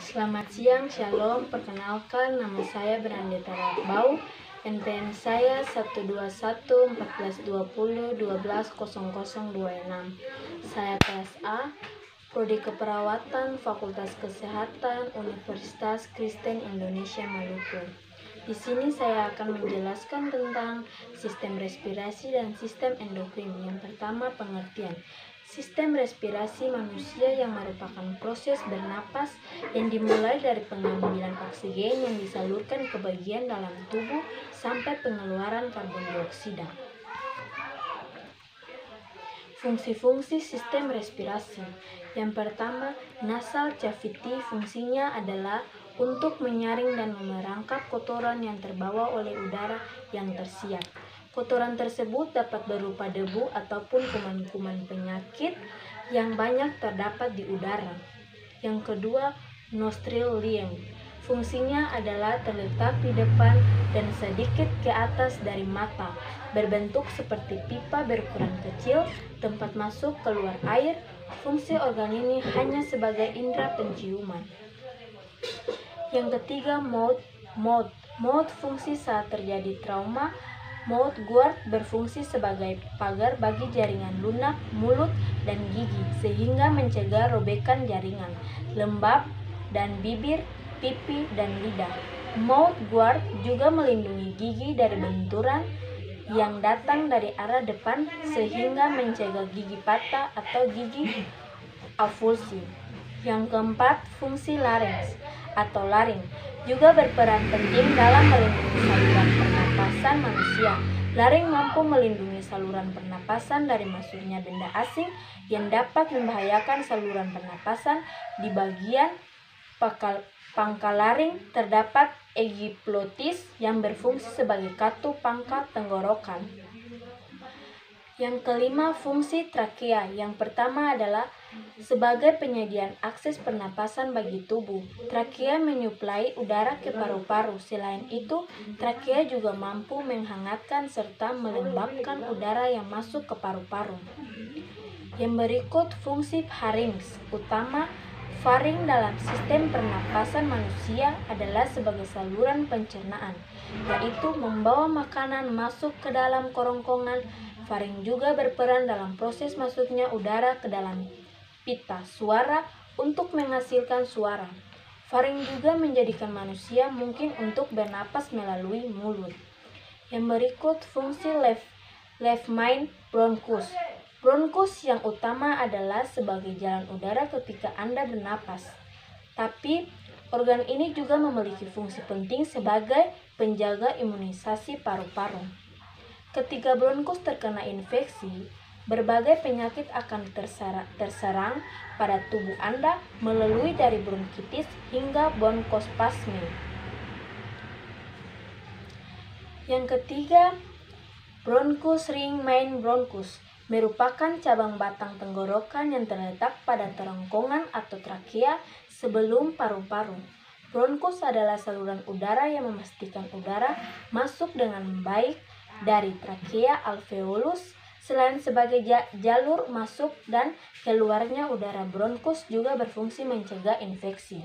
Selamat siang, shalom. Perkenalkan, nama saya Brandeta Rakbau. NPM saya 1211420120026. Saya kelas A, Prodi Keperawatan, Fakultas Kesehatan, Universitas Kristen Indonesia Maluku. Di sini saya akan menjelaskan tentang sistem respirasi dan sistem endokrin. Yang pertama, pengertian. Sistem respirasi manusia yang merupakan proses bernapas yang dimulai dari pengambilan oksigen yang disalurkan ke bagian dalam tubuh sampai pengeluaran karbon dioksida. Fungsi-fungsi sistem respirasi. Yang pertama, nasal cavity fungsinya adalah untuk menyaring dan memerangkap kotoran yang terbawa oleh udara yang tersiap. Kotoran tersebut dapat berupa debu ataupun kuman-kuman penyakit yang banyak terdapat di udara. Yang kedua, nostril liang. Fungsinya adalah terletak di depan dan sedikit ke atas dari mata, berbentuk seperti pipa berukuran kecil, tempat masuk keluar air. Fungsi organ ini hanya sebagai indera penciuman. Yang ketiga, mouth. Mouth fungsi saat terjadi trauma. Mouth guard berfungsi sebagai pagar bagi jaringan lunak, mulut, dan gigi, sehingga mencegah robekan jaringan, lembab, dan bibir, pipi, dan lidah. Mouth guard juga melindungi gigi dari benturan yang datang dari arah depan, sehingga mencegah gigi patah atau gigi avulsi. Yang keempat, fungsi larynx atau laring juga berperan penting dalam melindungi saluran pernapasan manusia. Laring mampu melindungi saluran pernapasan dari masuknya benda asing yang dapat membahayakan saluran pernapasan. Di bagian pangkal laring terdapat epiglottis yang berfungsi sebagai katup pangkal tenggorokan. Yang kelima, fungsi trakea. Yang pertama adalah sebagai penyediaan akses pernapasan bagi tubuh. Trakea menyuplai udara ke paru-paru. Selain itu, trakea juga mampu menghangatkan serta melembabkan udara yang masuk ke paru-paru. Yang berikut, fungsi pharynx utama. Faring dalam sistem pernapasan manusia adalah sebagai saluran pencernaan, yaitu membawa makanan masuk ke dalam kerongkongan. Faring juga berperan dalam proses masuknya udara ke dalam pita suara untuk menghasilkan suara. Faring juga menjadikan manusia mungkin untuk bernapas melalui mulut. Yang berikut, fungsi left main bronchus. Bronkus yang utama adalah sebagai jalan udara ketika Anda bernapas. Tapi, organ ini juga memiliki fungsi penting sebagai penjaga imunisasi paru-paru. Ketika bronkus terkena infeksi, berbagai penyakit akan terserang pada tubuh Anda melalui dari bronkitis hingga bronkospasme. Yang ketiga, bronchus ring main bronchus merupakan cabang batang tenggorokan yang terletak pada kerongkongan atau trakea sebelum paru-paru. Bronchus adalah saluran udara yang memastikan udara masuk dengan baik dari trakea alveolus. Selain sebagai jalur masuk dan keluarnya udara, bronchus juga berfungsi mencegah infeksi.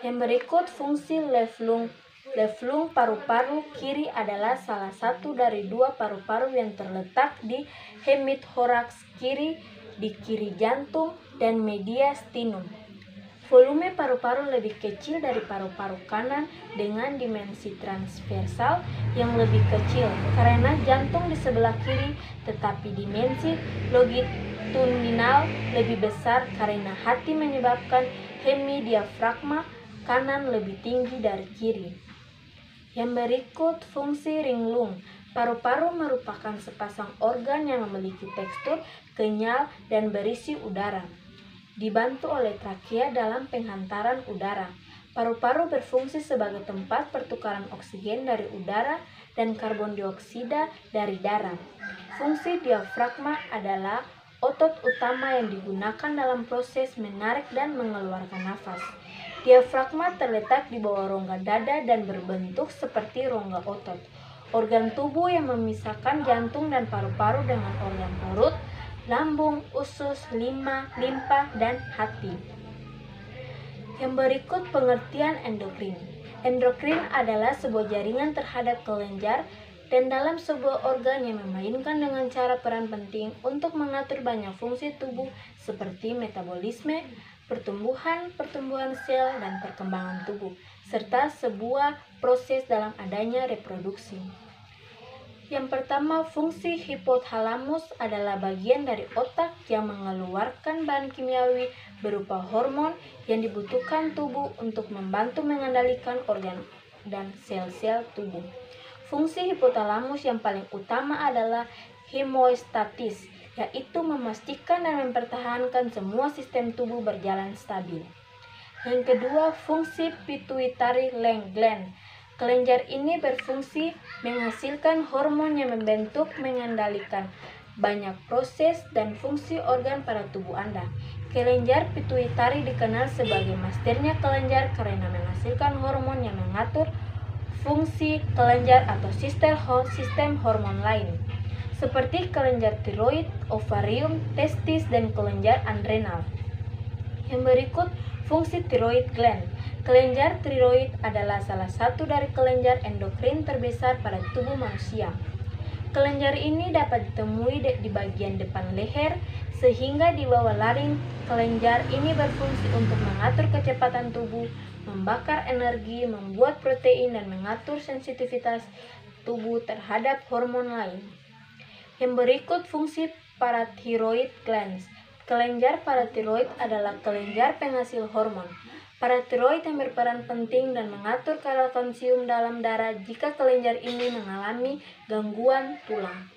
Yang berikut, fungsi left lung. Left lung paru-paru kiri adalah salah satu dari dua paru-paru yang terletak di hemithorax kiri, di kiri jantung dan mediastinum. Volume paru-paru lebih kecil dari paru-paru kanan dengan dimensi transversal yang lebih kecil karena jantung di sebelah kiri, tetapi dimensi longitudinal lebih besar karena hati menyebabkan hemidiafragma kanan lebih tinggi dari kiri. Yang berikut, fungsi ring lung. Paru-paru merupakan sepasang organ yang memiliki tekstur kenyal dan berisi udara, dibantu oleh trakea dalam penghantaran udara. Paru-paru berfungsi sebagai tempat pertukaran oksigen dari udara dan karbon dioksida dari darah. Fungsi diafragma adalah otot utama yang digunakan dalam proses menarik dan mengeluarkan nafas. Diafragma terletak di bawah rongga dada dan berbentuk seperti rongga otot. Organ tubuh yang memisahkan jantung dan paru-paru dengan organ perut, lambung, usus, limfa, dan hati. Yang berikut pengertian endokrin. Endokrin adalah sebuah jaringan terhadap kelenjar dan dalam sebuah organ yang memainkan dengan cara peran penting untuk mengatur banyak fungsi tubuh seperti metabolisme, pertumbuhan sel, dan perkembangan tubuh, serta sebuah proses dalam adanya reproduksi. Yang pertama, fungsi hipotalamus adalah bagian dari otak yang mengeluarkan bahan kimiawi berupa hormon yang dibutuhkan tubuh untuk membantu mengendalikan organ dan sel-sel tubuh. Fungsi hipotalamus yang paling utama adalah homeostatis, yaitu memastikan dan mempertahankan semua sistem tubuh berjalan stabil. Yang kedua, fungsi pituitary gland. Kelenjar ini berfungsi menghasilkan hormon yang membentuk mengendalikan banyak proses dan fungsi organ pada tubuh Anda. Kelenjar pituitari dikenal sebagai masternya kelenjar karena menghasilkan hormon yang mengatur fungsi kelenjar atau sistem hormon lain, seperti kelenjar tiroid, ovarium, testis, dan kelenjar adrenal. Yang berikut, fungsi tiroid gland. Kelenjar tiroid adalah salah satu dari kelenjar endokrin terbesar pada tubuh manusia. Kelenjar ini dapat ditemui di bagian depan leher, sehingga di bawah laring. Kelenjar ini berfungsi untuk mengatur kecepatan tubuh, membakar energi, membuat protein, dan mengatur sensitivitas tubuh terhadap hormon lain. Yang berikut, fungsi parathyroid glands. Kelenjar paratiroid adalah kelenjar penghasil hormon. Paratiroid yang berperan penting dan mengatur kadar kalsium dalam darah jika kelenjar ini mengalami gangguan tulang.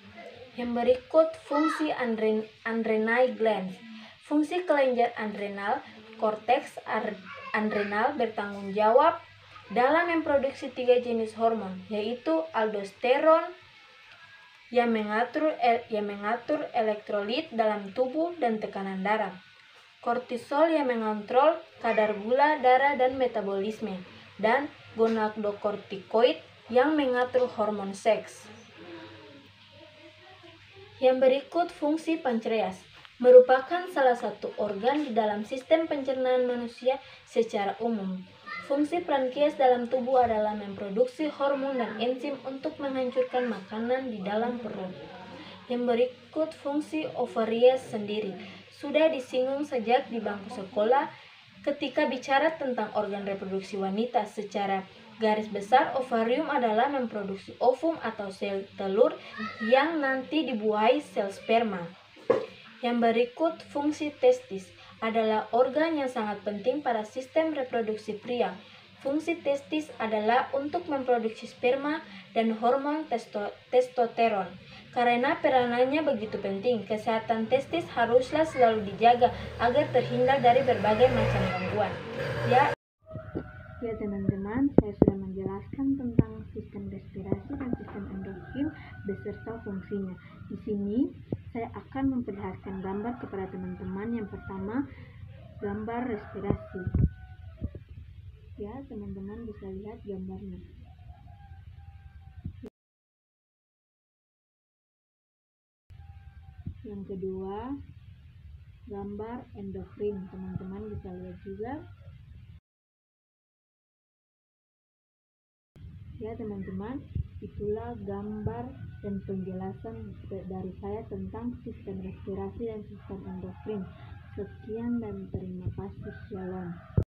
Yang berikut, fungsi adrenal glands. Fungsi kelenjar adrenal, korteks adrenal bertanggung jawab dalam memproduksi 3 jenis hormon, yaitu aldosteron yang mengatur elektrolit dalam tubuh dan tekanan darah, kortisol yang mengontrol kadar gula darah dan metabolisme, dan gonadotropikoid yang mengatur hormon seks. Yang berikut, fungsi pankreas merupakan salah satu organ di dalam sistem pencernaan manusia secara umum. Fungsi pankreas dalam tubuh adalah memproduksi hormon dan enzim untuk menghancurkan makanan di dalam perut. Yang berikut, fungsi ovaries sendiri sudah disinggung sejak di bangku sekolah ketika bicara tentang organ reproduksi wanita. Secara garis besar, ovarium adalah memproduksi ovum atau sel telur yang nanti dibuahi sel sperma. Yang berikut, fungsi testis adalah organ yang sangat penting pada sistem reproduksi pria. Fungsi testis adalah untuk memproduksi sperma dan hormon testosteron. Karena peranannya begitu penting, kesehatan testis haruslah selalu dijaga agar terhindar dari berbagai macam gangguan. Ya teman-teman, saya sudah menjelaskan tentang sistem respirasi dan sistem endokrin beserta fungsinya. Di sini saya akan memperlihatkan gambar kepada teman-teman. Yang pertama, gambar respirasi. Ya, teman-teman bisa lihat gambarnya. Yang kedua, gambar endokrin. Teman-teman bisa lihat juga. Ya teman-teman, itulah gambar dan penjelasan dari saya tentang sistem respirasi dan sistem endokrin. Sekian dan terima kasih. Shalom.